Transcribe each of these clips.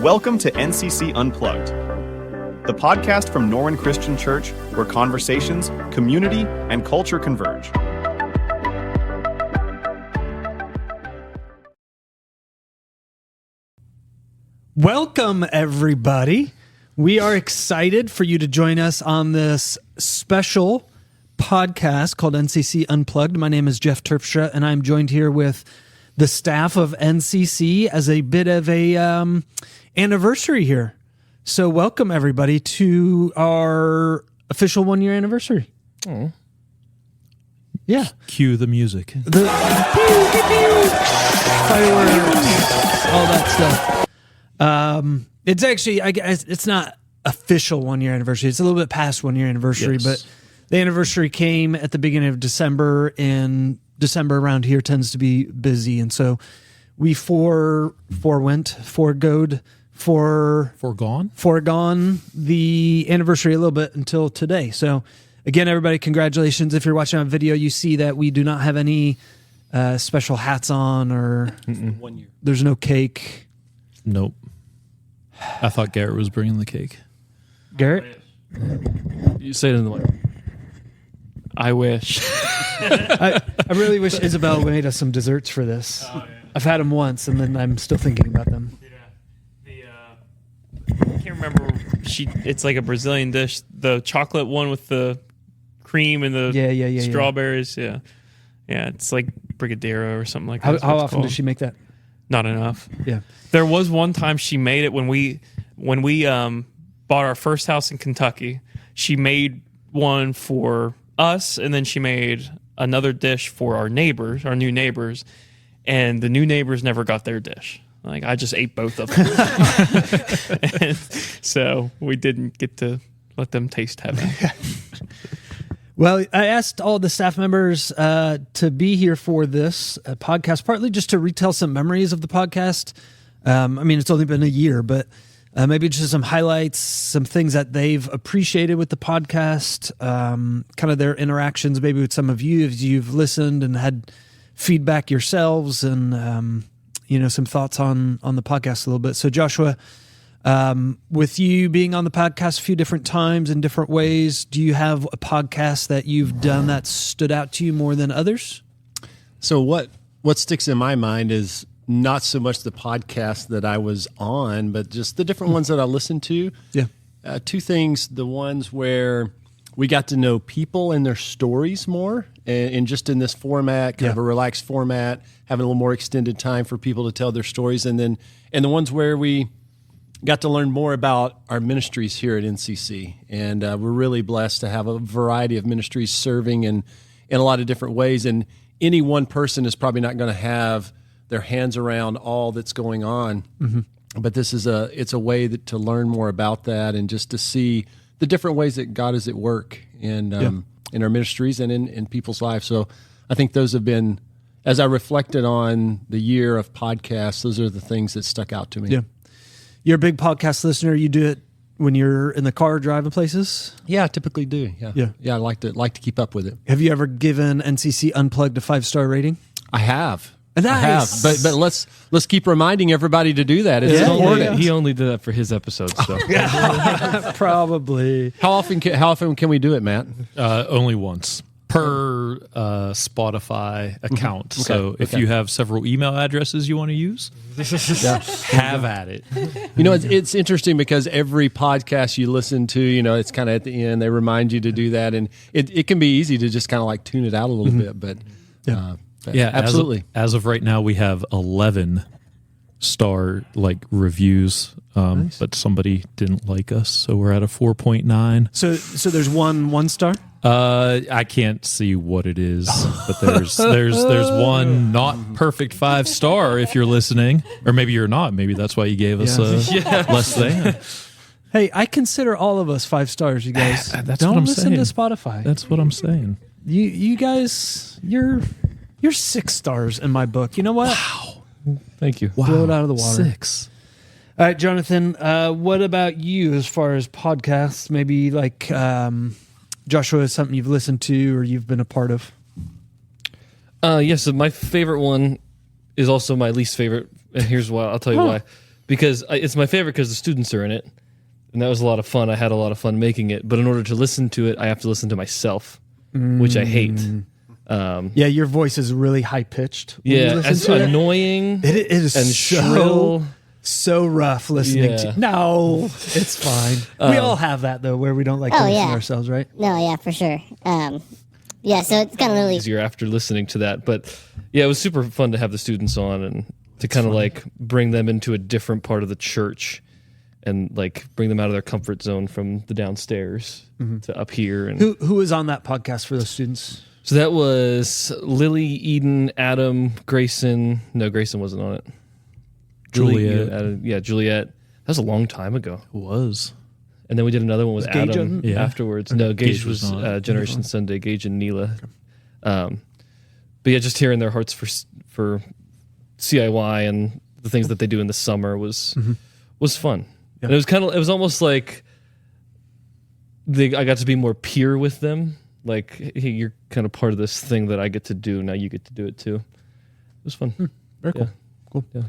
Welcome to NCC Unplugged, the podcast from Norwin Christian Church where conversations, community, and culture converge. Welcome, everybody. We are excited for you to join us on this special podcast called NCC Unplugged. My name is Jeff Terpstra, and I'm joined here with the staff of NCC as a bit of a anniversary here. So welcome, everybody, to our official one-year anniversary. Oh. Yeah. Cue the music. The fireworks, all that stuff. It's actually, I guess, it's not official one-year anniversary. It's a little bit past one-year anniversary, Yes. but the anniversary came at the beginning of December, and December around here tends to be busy, and so we foregone the anniversary a little bit until today. So again, everybody, congratulations. If you're watching on video, you see that we do not have any special hats on, or 1 year. There's no cake. Nope. I thought Garrett was bringing the cake. Garrett? You say it in the mic. I wish. I really wish Isabel made us some desserts for this. Oh, yeah. I've had them once, and then I'm still thinking about them. I can't remember. It's like a Brazilian dish. The chocolate one with the cream and the strawberries. Yeah. It's like brigadeiro or something like that. How often does she make that? Not enough. Yeah. There was one time she made it when we bought our first house in Kentucky. She made one for us, and then she made another dish for our neighbors, our new neighbors, and the new neighbors never got their dish. Like, I just ate both of them. And so we didn't get to let them taste heaven. Well, I asked all the staff members to be here for this podcast, partly just to retell some memories of the podcast. I mean, it's only been a year, but maybe just some highlights, some things that they've appreciated with the podcast, kind of their interactions maybe with some of you as you've listened and had feedback yourselves, and some thoughts on the podcast a little bit. So Joshua, with you being on the podcast a few different times in different ways, do you have a podcast that you've done that stood out to you more than others? So what sticks in my mind is not so much the podcast that I was on, but just the different ones that I listened to. Yeah. Two things: the ones where we got to know people and their stories more, and just in this format, kind of a relaxed format, having a little more extended time for people to tell their stories, and the ones where we got to learn more about our ministries here at NCC. And we're really blessed to have a variety of ministries serving in a lot of different ways. And any one person is probably not going to have their hands around all that's going on. Mm-hmm. But this is it's a way to learn more about that, and just to see the different ways that God is at work in our ministries and in people's lives. So I think those have been, as I reflected on the year of podcasts, those are the things that stuck out to me. Yeah. You're a big podcast listener. You do it when you're in the car driving places? Yeah, I typically do. Yeah. I like to keep up with it. Have you ever given NCC Unplugged a 5-star rating? I have. Nice. I have. But let's keep reminding everybody to do that. It's important. Yeah. He only did that for his episodes. So. Probably. How often can we do it, Matt? Only once per Spotify account. Okay. So if you have several email addresses you want to use, have at it. It's interesting because every podcast you listen to, it's kind of at the end, they remind you to do that. And it can be easy to just kind of like tune it out a little bit. But absolutely. As of right now, we have 11 star reviews, nice. But somebody didn't like us, so we're at a 4.9. So there's one star? I can't see what it is, but there's one not perfect 5-star if you're listening, or maybe you're not. Maybe that's why you gave us less than. Hey, I consider all of us 5 stars, you guys. That's Don't what I'm listen saying. to Spotify. That's what I'm saying. You guys, you're 6 stars in my book. You know what? Wow. Thank you. Blow it out of the water. 6. All right, Jonathan, what about you as far as podcasts? Maybe Joshua is something you've listened to or you've been a part of? Yes, so my favorite one is also my least favorite, and here's why. I'll tell you why. because it's my favorite because the students are in it, and that was a lot of fun. I had a lot of fun making it, but in order to listen to it, I have to listen to myself, which I hate. Yeah, your voice is really high pitched. Yeah, it's annoying. It is and shrill. So rough listening to. No, it's fine. We all have that though, where we don't like to listen to ourselves, right? No, yeah, for sure. Yeah, so it's kind of really easier after listening to that. But yeah, it was super fun to have the students on and to kind of like bring them into a different part of the church and like bring them out of their comfort zone from the downstairs to up here. And who was on that podcast for those students? So that was Lily, Eden, Adam, Grayson. No, Grayson wasn't on it. Juliet. Adam, Juliet. That was a long time ago. It was. And then we did another one with Gage Adam afterwards. No, Gage was Generation Sunday, Gage and Neela. Okay. But yeah, just hearing their hearts for CIY and the things that they do in the summer was fun. Yeah. And it was almost like I got to be more peer with them. Like, hey, you're kind of part of this thing that I get to do. Now you get to do it too. It was fun. Very cool. Cool. Yeah.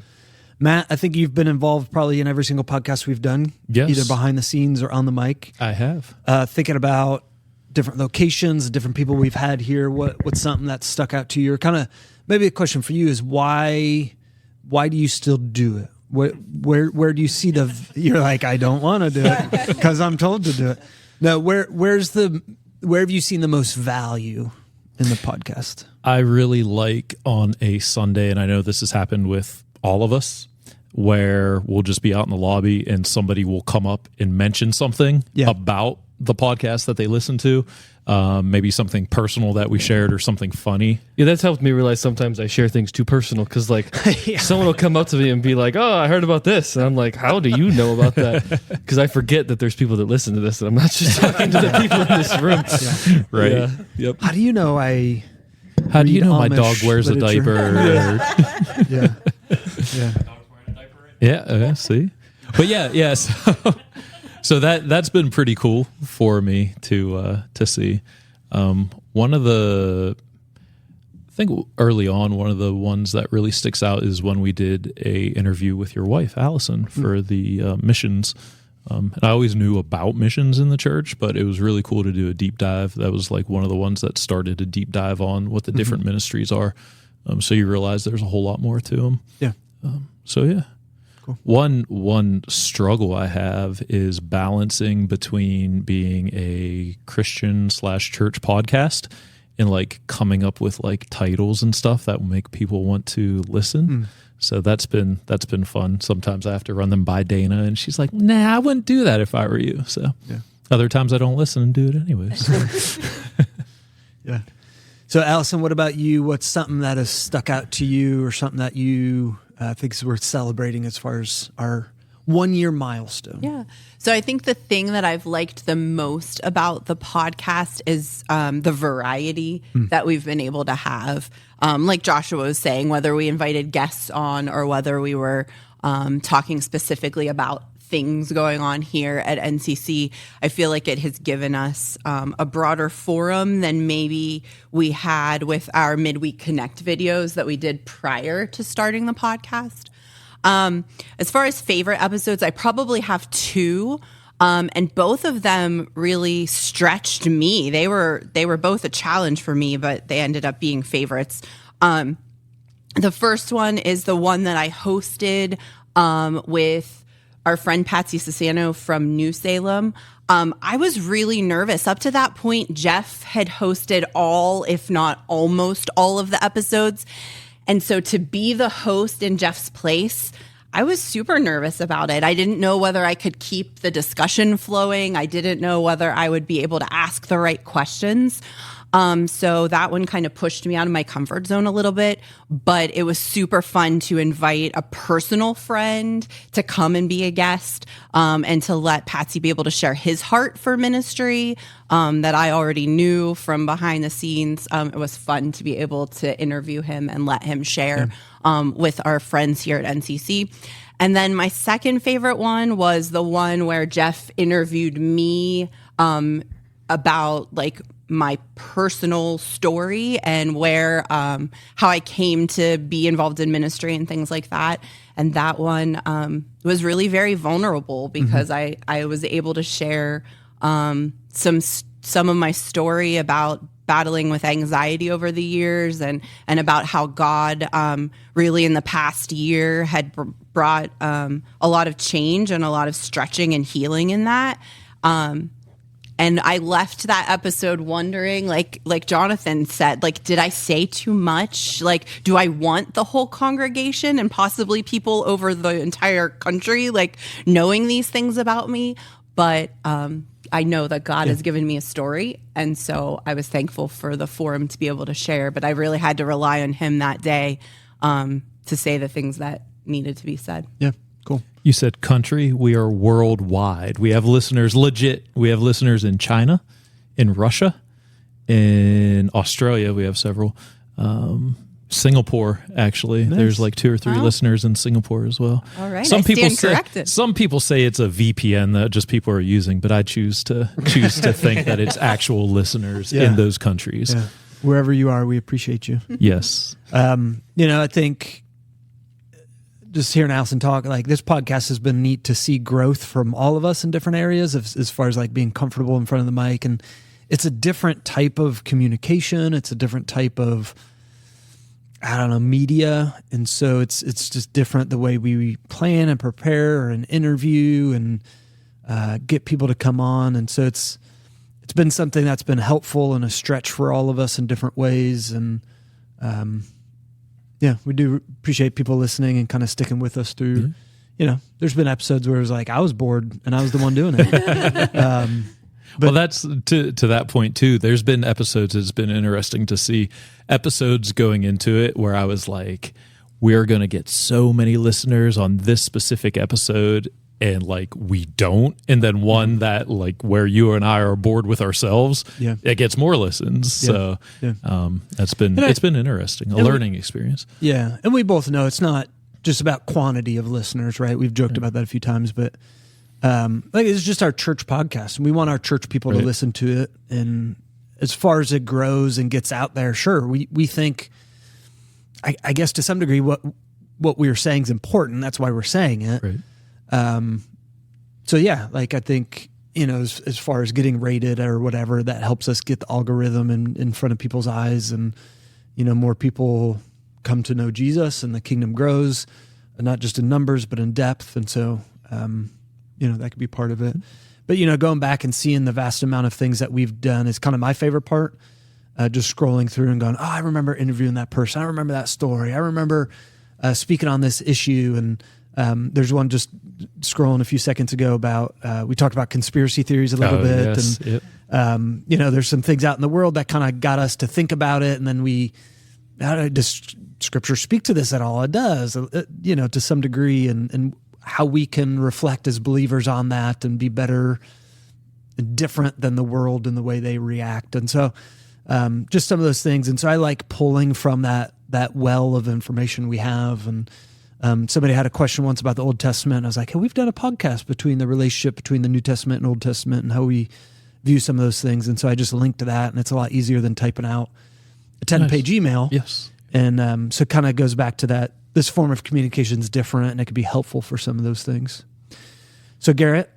Matt, I think you've been involved probably in every single podcast we've done, either behind the scenes or on the mic. I have. Thinking about different locations, different people we've had here. What's something that stuck out to you? Or kind of maybe a question for you is why do you still do it? Where do you see you're like, I don't want to do it because I'm told to do it. No, where have you seen the most value in the podcast? I really like on a Sunday, and I know this has happened with all of us, where we'll just be out in the lobby and somebody will come up and mention something about the podcast that they listen to, maybe something personal that we shared or something funny. Yeah, that's helped me realize sometimes I share things too personal because like someone will come up to me and be like, oh, I heard about this. And I'm like, how do you know about that? Because I forget that there's people that listen to this and I'm not just talking to the people in this room. Yeah. Right. Yeah. Yep. How do you know How do you know my dog wears a diaper? Yeah. Yeah. See, but yeah. So that's been pretty cool for me to see. One of the, I think early on, one of the ones that really sticks out is when we did a interview with your wife, Allison, for the missions. And I always knew about missions in the church, but it was really cool to do a deep dive. That was like one of the ones that started a deep dive on what the different ministries are. So you realize there's a whole lot more to them. Yeah. So yeah. Cool. One struggle I have is balancing between being a Christian / church podcast and like coming up with like titles and stuff that will make people want to listen. So that's been fun. Sometimes I have to run them by Dana and she's like, nah, I wouldn't do that if I were you. So other times I don't listen and do it anyways. Yeah. So Allison, what about you? What's something that has stuck out to you or something that you think is worth celebrating as far as our 1-year milestone? Yeah. So I think the thing that I've liked the most about the podcast is the variety that we've been able to have. Like Joshua was saying, whether we invited guests on or whether we were talking specifically about things going on here at NCC, I feel like it has given us a broader forum than maybe we had with our Midweek Connect videos that we did prior to starting the podcast. As far as favorite episodes, I probably have 2, and both of them really stretched me. They were both a challenge for me, but they ended up being favorites. The first one is the one that I hosted with our friend Patsy Sassano from New Salem. I was really nervous. Up to that point, Jeff had hosted all, if not almost all of the episodes. And so to be the host in Jeff's place, I was super nervous about it. I didn't know whether I could keep the discussion flowing. I didn't know whether I would be able to ask the right questions. So that one kind of pushed me out of my comfort zone a little bit, but it was super fun to invite a personal friend to come and be a guest, and to let Patsy be able to share his heart for ministry, that I already knew from behind the scenes. It was fun to be able to interview him and let him share, with our friends here at NCC. And then my second favorite one was the one where Jeff interviewed me, about like my personal story and where how I came to be involved in ministry and things like that. And that one was really very vulnerable because I was able to share some of my story about battling with anxiety over the years and about how God really in the past year had brought a lot of change and a lot of stretching and healing in that. And I left that episode wondering, like Jonathan said, like, did I say too much? Like, do I want the whole congregation and possibly people over the entire country, like, knowing these things about me? But I know that God has given me a story. And so I was thankful for the forum to be able to share. But I really had to rely on him that day to say the things that needed to be said. Yeah, cool. You said country. We are worldwide. We have listeners, legit. We have listeners in China, in Russia, in Australia. We have several. Singapore, actually. Nice. There's like 2 or 3 listeners in Singapore as well. All right, some people say it's a VPN that just people are using, but I choose to think that it's actual listeners in those countries. Yeah. Wherever you are, we appreciate you. Yes. I think just hearing Allison talk, like, this podcast has been neat to see growth from all of us in different areas as far as like being comfortable in front of the mic. And it's a different type of communication. It's a different type of, media. And so it's just different the way we plan and prepare and interview and get people to come on. And so it's been something that's been helpful and a stretch for all of us in different ways. And we do appreciate people listening and kind of sticking with us through, there's been episodes where it was like, I was bored and I was the one doing it. Well, that's to that point too. There's been episodes, it's been interesting to see episodes going into it where I was like, we're going to get so many listeners on this specific episode, and like we don't. And then one that like where you and I are bored with ourselves, it gets more listens. So it's been interesting, a learning experience. Yeah. And we both know it's not just about quantity of listeners, right? We've joked about that a few times, but it's just our church podcast, and we want our church people to listen to it. And as far as it grows and gets out there, sure, we think, I guess to some degree, what we are saying is important. That's why we're saying it. Right. I think, as far as getting rated or whatever, that helps us get the algorithm in front of people's eyes, and more people come to know Jesus, and the kingdom grows, and not just in numbers but in depth. And so that could be part of it. But, going back and seeing the vast amount of things that we've done is kind of my favorite part. Just scrolling through and going, oh, I remember interviewing that person. I remember that story. I remember speaking on this issue. And there's one just scrolling a few seconds ago about, we talked about conspiracy theories a little bit. Yes. And, there's some things out in the world that kind of got us to think about it. And then does Scripture speak to this at all? It does, to some degree. And how we can reflect as believers on that and be better and different than the world in the way they react. And so just some of those things. And so I like pulling from that well of information we have. And somebody had a question once about the Old Testament. And I was like, hey, we've done a podcast between the relationship between the New Testament and Old Testament and how we view some of those things. And so I just linked to that, and it's a lot easier than typing out a 10-page email. Yes. And so it kind of goes back to that. This form of communication is different, and it could be helpful for some of those things. So, Garrett,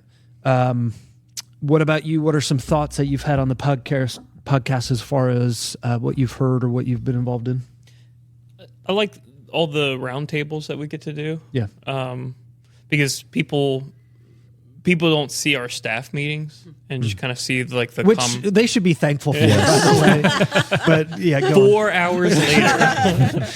what about you? What are some thoughts that you've had on the podcast as far as what you've heard or what you've been involved in? I like all the roundtables that we get to do. Yeah. Because people don't see our staff meetings and just kind of see like the which they should be thankful for. By the way. But yeah, go 4 hours later.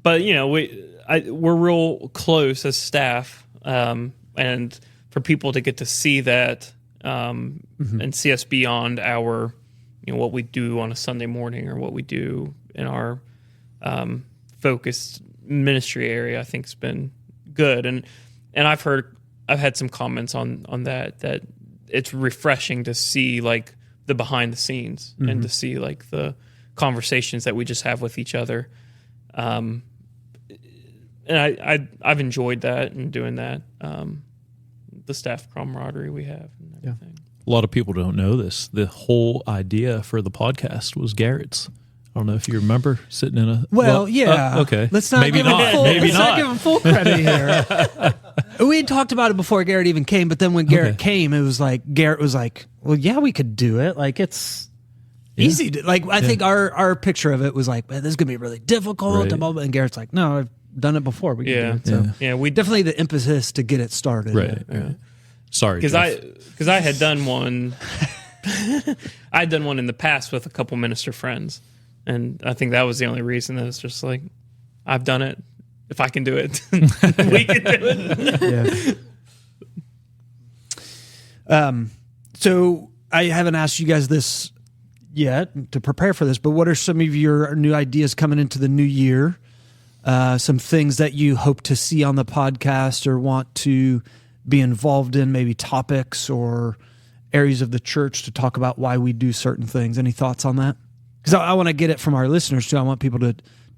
But we're real close as staff, and for people to get to see that and see us beyond our, what we do on a Sunday morning or what we do in our focused ministry area, I think has been good. And I've had some comments on that it's refreshing to see like the behind the scenes and to see like the conversations that we just have with each other. And I've enjoyed that and doing that. The staff camaraderie we have and everything. lot of people don't know this. The whole idea for the podcast was Garrett's. I don't know if you remember sitting in a. Yeah. Okay. Let's not Maybe give him not. full. Maybe let's not give him full credit here. We had talked about it before Garrett even came, but then when Garrett came, it was like Garrett was like, "Well, yeah, we could do it. Like it's easy. To, like I think our picture of it was like, man, this is gonna be really difficult." Right. And Garrett's like, "No, I've done it before. We can do it." So we definitely the impetus to get it started. Right. Sorry, because I had done one. I'd done one in the past with a couple minister friends, and I think that was the only reason that it's just like I've done it. If I can do it, we can do it. So I haven't asked you guys this yet to prepare for this, but what are some of your new ideas coming into the new year? Some things that you hope to see on the podcast or want to be involved in, maybe topics or areas of the church to talk about why we do certain things. Any thoughts on that? Because I want to get it from our listeners too. I want people to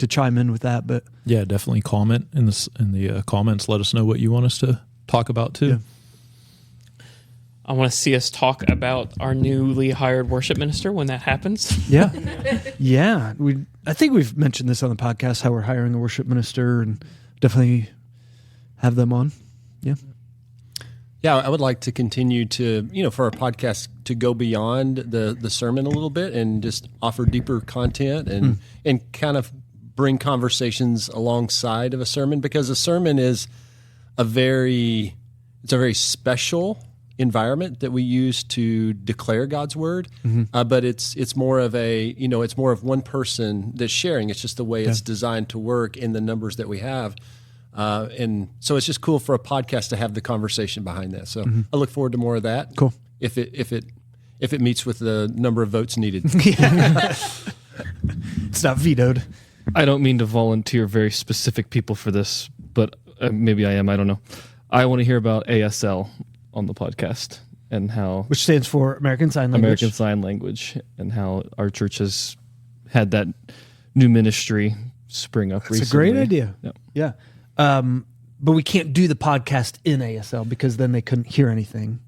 chime in with that. But yeah, definitely comment in the comments. Let us know what you want us to talk about too. Yeah. I want to see us talk about our newly hired worship minister when that happens. Yeah. I think we've mentioned this on the podcast, how we're hiring a worship minister, and definitely have them on. Yeah. Yeah, I would like to continue to, for our podcast to go beyond the sermon a little bit and just offer deeper content and kind of bring conversations alongside of a sermon, because a sermon is a very special environment that we use to declare God's word, but it's more of it's more of one person that's sharing. It's just the way it's designed to work in the numbers that we have, and so it's just cool for a podcast to have the conversation behind that. So I look forward to more of that. Cool. If it meets with the number of votes needed. It's not vetoed. I don't mean to volunteer very specific people for this, but maybe I am. I don't know. I want to hear about ASL on the podcast and how, which stands for American Sign Language, and how our church has had that new ministry spring up recently. It's a great idea. Yep. Yeah. But we can't do the podcast in ASL because then they couldn't hear anything.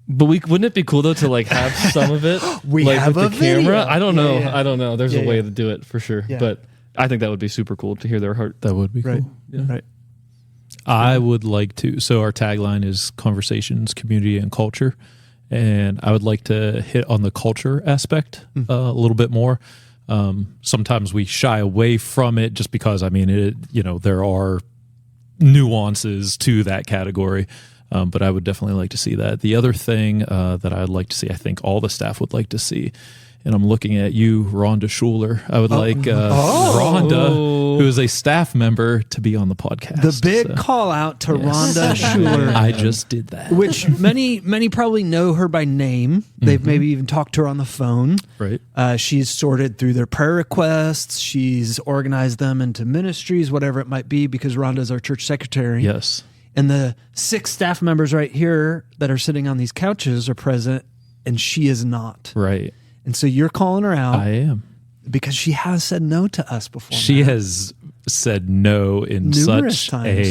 But wouldn't it be cool though to like have some of it? We like, have with a the camera. video. I don't know. Yeah. I don't know. There's a way to do it for sure. Yeah. But I think that would be super cool to hear their heart. That would be Right. cool. Yeah. Right. I would like to. So our tagline is conversations, community, and culture. And I would like to hit on the culture aspect a little bit more. Sometimes we shy away from it just because, there are nuances to that category. But I would definitely like to see that. The other thing that I'd like to see, I think all the staff would like to see, and I'm looking at you, Rhonda Schuler. I would like Rhonda, who is a staff member, to be on the podcast. The big call out to Rhonda Schuler. I just did that. Which many probably know her by name. They've maybe even talked to her on the phone. Right. She's sorted through their prayer requests. She's organized them into ministries, whatever it might be, because Rhonda's our church secretary. Yes. And the 6 staff members right here that are sitting on these couches are present, and she is not. Right. And so you're calling her out. I am. Because she has said no to us before. She has said no in Numerous such times.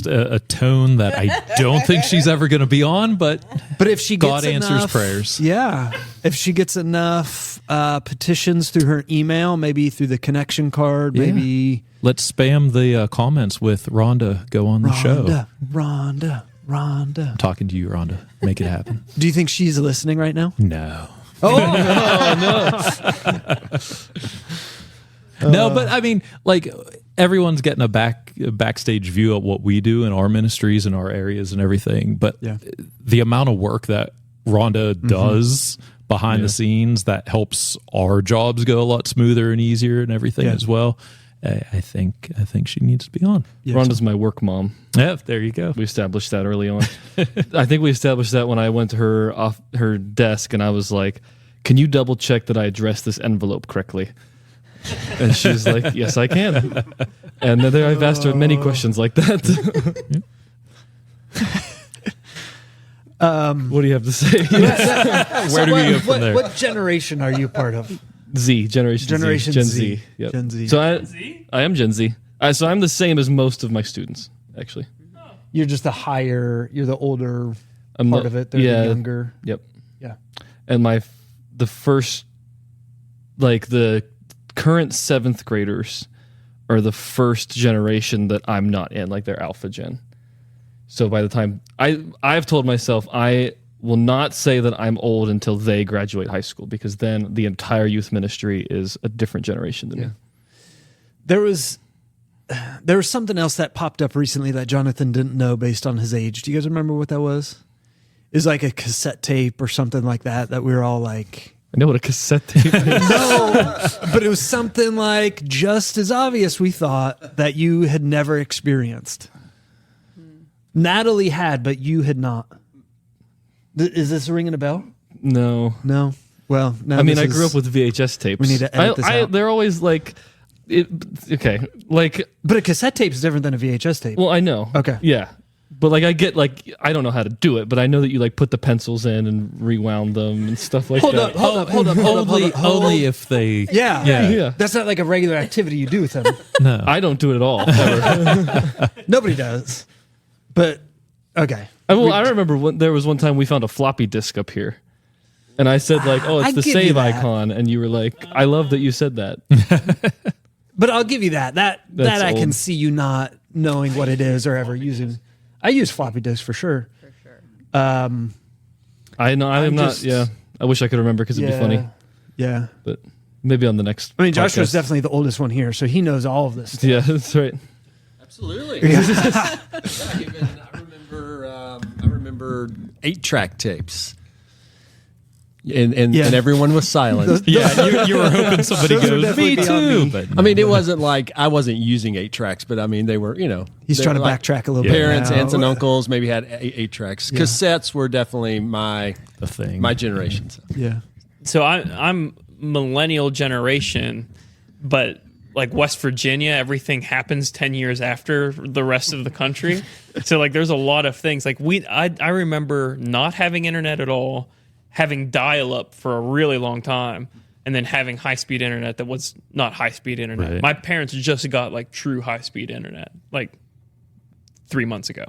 a tone that I don't think she's ever going to be on, but if she gets God answers enough, prayers. Yeah. If she gets enough petitions through her email, maybe through the connection card, maybe. Let's spam the comments with Rhonda. Go on the show. Rhonda. I'm talking to you, Rhonda. Make it happen. Do you think she's listening right now? No. Oh, No, but I mean, like, everyone's getting a backstage view of what we do in our ministries and our areas and everything. But the amount of work that Rhonda does behind the scenes that helps our jobs go a lot smoother and easier and everything as well. I think she needs to be on. Rhonda's my work mom. Yeah, there you go. We established that early on. I think we established that when I went to her off her desk and I was like, "Can you double check that I addressed this envelope correctly?" And she's like, "Yes, I can." And then I've asked her many questions like that. What do you have to say? Where do we go from there? What generation are you part of? Z, Generation Z. Gen Z. Yep. Gen Z. So I am Gen Z. So I'm the same as most of my students, actually. You're just you're the older. part of it. They're the younger. Yep. Yeah. And the first, like the current 7th graders are the first generation that I'm not in, like they're alpha gen. So by the time I've told myself I will not say that I'm old until they graduate high school, because then the entire youth ministry is a different generation than me. There was something else that popped up recently that Jonathan didn't know based on his age. Do you guys remember what that was? It was like a cassette tape or something like that we were all like... I know what a cassette tape is. No, but it was something like just as obvious, we thought, that you had never experienced. Natalie had, but you had not. Is this ringing a bell? No. No? Well, no. I mean, I grew up with VHS tapes. We need to edit this out. They're always like... like... But a cassette tape is different than a VHS tape. Well, I know. Okay. Yeah. But like I get like I don't know how to do it, but I know that you like put the pencils in and rewound them and stuff like that. Hold up. Only if they... Yeah. That's not like a regular activity you do with them. No. I don't do it at all. Ever. Nobody does. But, okay. I remember there was one time we found a floppy disk up here. And I said like, oh, it's I the give you save that. icon. And you were like, I love that you said that. But I'll give you that. That I can old. see you not knowing what it is or ever using. I use floppy disks for sure. I know. I'm not. just- Yeah. I wish I could remember because it'd be funny. Yeah. But maybe on the next. I mean, Joshua's podcast. definitely the oldest one here, so he knows all of this. Yeah, that's right. Absolutely. Even I remember 8-track tapes. And everyone was silent. Yeah, you were hoping somebody Those are goes, definitely me beyond too. me. But I mean, it wasn't like I wasn't using 8-tracks, but I mean, they were, He's they trying to were like backtrack a little bit. Parents, now. aunts, and uncles maybe had 8-tracks. Cassettes were definitely my thing. my generation. So. Yeah. So I'm millennial generation, but like West Virginia, everything happens 10 years after the rest of the country. So like there's a lot of things. Like I remember not having internet at all, having dial-up for a really long time, and then having high-speed internet that was not high-speed internet. Right. My parents just got like true high-speed internet like 3 months ago.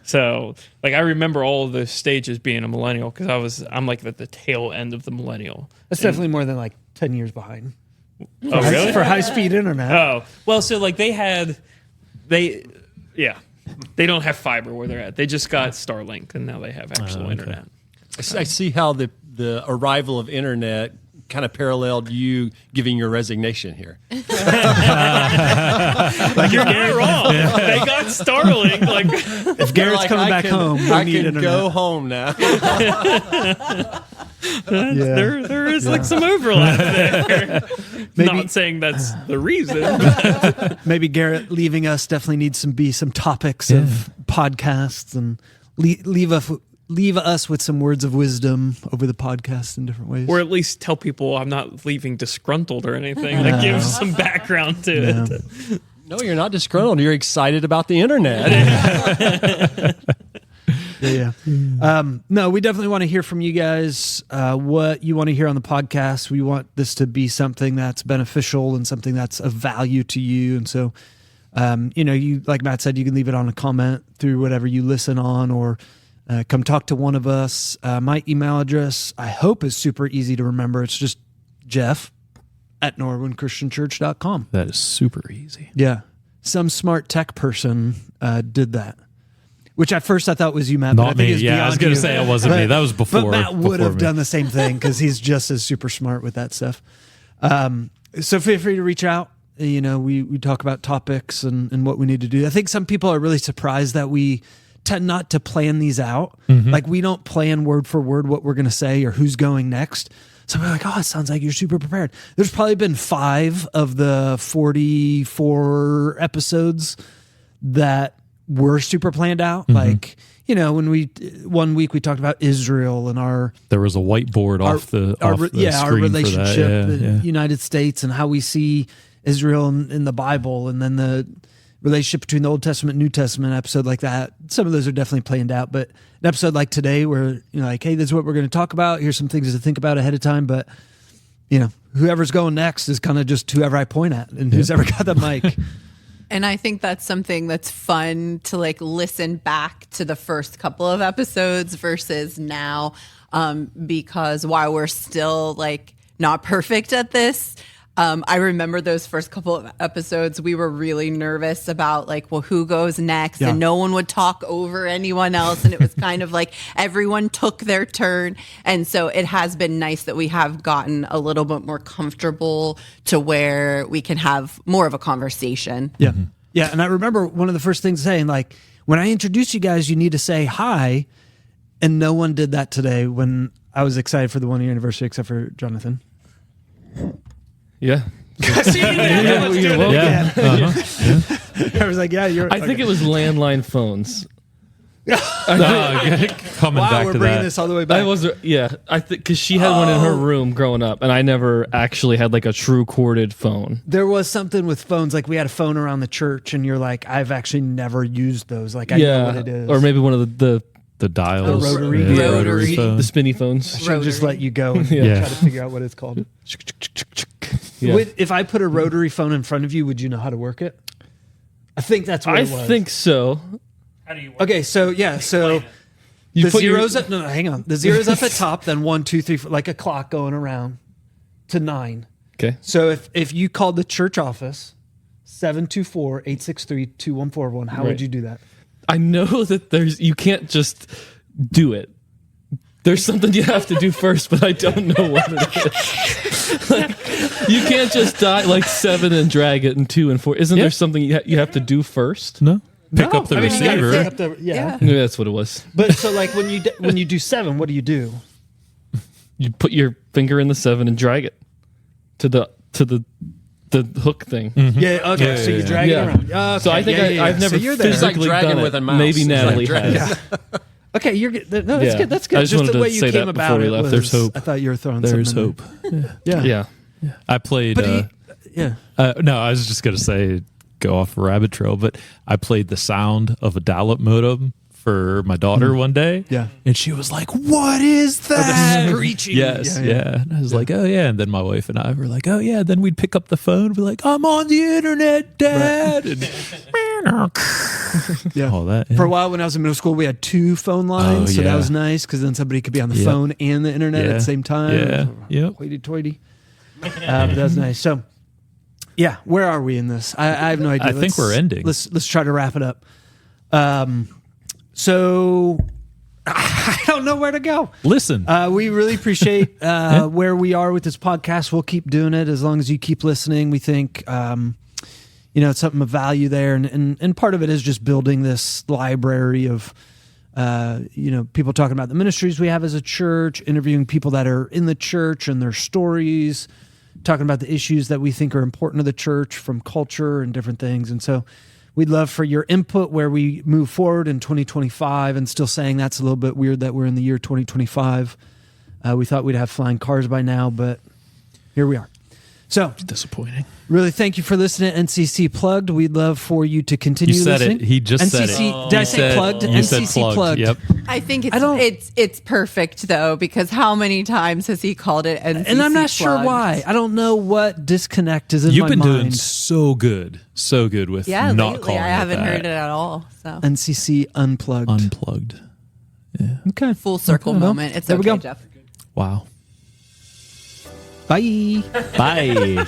So like I remember all of those stages being a millennial because I'm like at the tail end of the millennial. That's definitely more than like 10 years behind. Oh, really? For high-speed internet. Oh, well, so like they don't have fiber where they're at. They just got Starlink, and now they have actual internet. I see how the arrival of internet kind of paralleled you giving your resignation here. Like you're not wrong. They got Starlink. Like If Garrett's coming back home, we I need can internet. go home now. there is like some overlap there. Not saying that's the reason. Maybe Garrett leaving us definitely needs to be some topics of podcasts and leave us with some words of wisdom over the podcast in different ways. Or at least tell people I'm not leaving disgruntled or anything. Like give some background to it. No, you're not disgruntled. You're excited about the internet. Yeah. No, we definitely want to hear from you guys, what you want to hear on the podcast. We want this to be something that's beneficial and something that's of value to you. And so, you, like Matt said, you can leave it on a comment through whatever you listen on, or come talk to one of us. My email address, I hope, is super easy to remember. It's just jeff@norwinchristianchurch.com. That is super easy. Yeah. Some smart tech person did that. Which at first I thought was you, Matt. Not but I think me. it's Yeah, I was beyond going to you. say it wasn't me. That was before. But Matt would have me. done the same thing because he's just as super smart with that stuff. So feel free to reach out. We talk about topics and what we need to do. I think some people are really surprised that we tend not to plan these out. Mm-hmm. Like we don't plan word for word what we're going to say or who's going next. So we're like, oh, it sounds like you're super prepared. There's probably been 5 of the 44 episodes that were super planned out. Like, when one week we talked about Israel and there was a whiteboard off the our screen relationship for that. in the United States and how we see Israel in the Bible, and then the relationship between the Old Testament and New Testament episode like that. Some of those are definitely planned out, but an episode like today where, like, hey, this is what we're going to talk about. Here's some things to think about ahead of time. But, whoever's going next is kind of just whoever I point at and who's ever got the mic. And I think that's something that's fun to like listen back to the first couple of episodes versus now, because while we're still like not perfect at this, I remember those first couple of episodes, we were really nervous about like, well, who goes next? Yeah. And no one would talk over anyone else. And it was kind of like everyone took their turn. And so it has been nice that we have gotten a little bit more comfortable to where we can have more of a conversation. Yeah. Yeah. And I remember one of the first things saying, like, when I introduce you guys, you need to say hi. And no one did that today when I was excited for the 1 year anniversary, except for Jonathan. Yeah. You're woke again. I was like, yeah, you're. I think it was landline phones. Coming Wow, back we're to bringing that. this all the way back. I was, yeah. I think because she had one in her room growing up, and I never actually had like a true corded phone. There was something with phones, like we had a phone around the church, and you're like, I've actually never used those. Like, I know what it is. Or maybe one of the dials. Rotary. Yeah, Rotary. phone. the spinny phones. should just let you go and Yeah. try to figure out what it's called. Yeah. If I put a rotary phone in front of you, would you know how to work it? I think that's what I it was. think so. Okay, so You the put your- zeros up. No, hang on. The zeros up at top, then 1, 2, 3, 4, like a clock going around to 9. Okay. So if you called the church office 724-863-2141, how would Right. you do that? I know that you can't just do it. There's something you have to do first, but I don't know what it is. Like, you can't just dial like 7 and drag it and 2 and 4. Isn't there something you have to do first? No. Pick up the I mean, you gotta receiver. pick up the- yeah. Maybe that's what it was. But so like when you do 7, what do you do? You put your finger in the 7 and drag it to the hook thing. Yeah. Okay. So you drag Yeah. it around. Okay, So I think I've never So you're there. It's like physically dragging done it. with a mouse. Maybe It's like Natalie dragging. has. Okay, you're good. No, that's Yeah. good. That's good. I just wanted the to way you say came that about before we it left. was, There's hope. I thought you were throwing There's something hope. in. Yeah. I played. But yeah. No, I was just gonna say go off a rabbit trail, but I played the sound of a dial-up modem for my daughter one day. Yeah. And she was like, "What is that?" Screeching. Yes, yeah. And I was like, "Oh yeah." And then my wife and I were like, "Oh yeah." Then we'd pick up the phone, be like, "I'm on the internet, Dad." And Yeah. all that. For a while when I was in middle school, we had 2 phone lines, so that yeah. was nice because then somebody could be on the Yep. phone and the internet at Yeah. the same time. Yeah. Yep. Hoity-toity. But that was nice. So, yeah, where are we in this? I have no idea. I think we're ending. Let's try to wrap it up. So I don't know where to go. Listen. We really appreciate where we are with this podcast. We'll keep doing it as long as you keep listening. We think, it's something of value there. And part of it is just building this library of, people talking about the ministries we have as a church, interviewing people that are in the church and their stories, talking about the issues that we think are important to the church from culture and different things. And so we'd love for your input where we move forward in 2025, and still saying that's a little bit weird that we're in the year 2025. We thought we'd have flying cars by now, but here we are. So Disappointing. really thank you for listening to NCC Plugged. We'd love for you to continue You said listening. it. He just said it. NCC, did I say plugged? You NCC said plugged. Yep. I think I don't- it's perfect though, because how many times has he called it NCC And I'm not sure Plugged? why. I don't know what disconnect is in You've my been mind. doing so good with Yeah, not lately calling I haven't it that. heard it at all. So NCC Unplugged. Unplugged. Okay. full circle Okay, well, moment. It's there we okay, go. Jeff. Wow. Bye. Bye.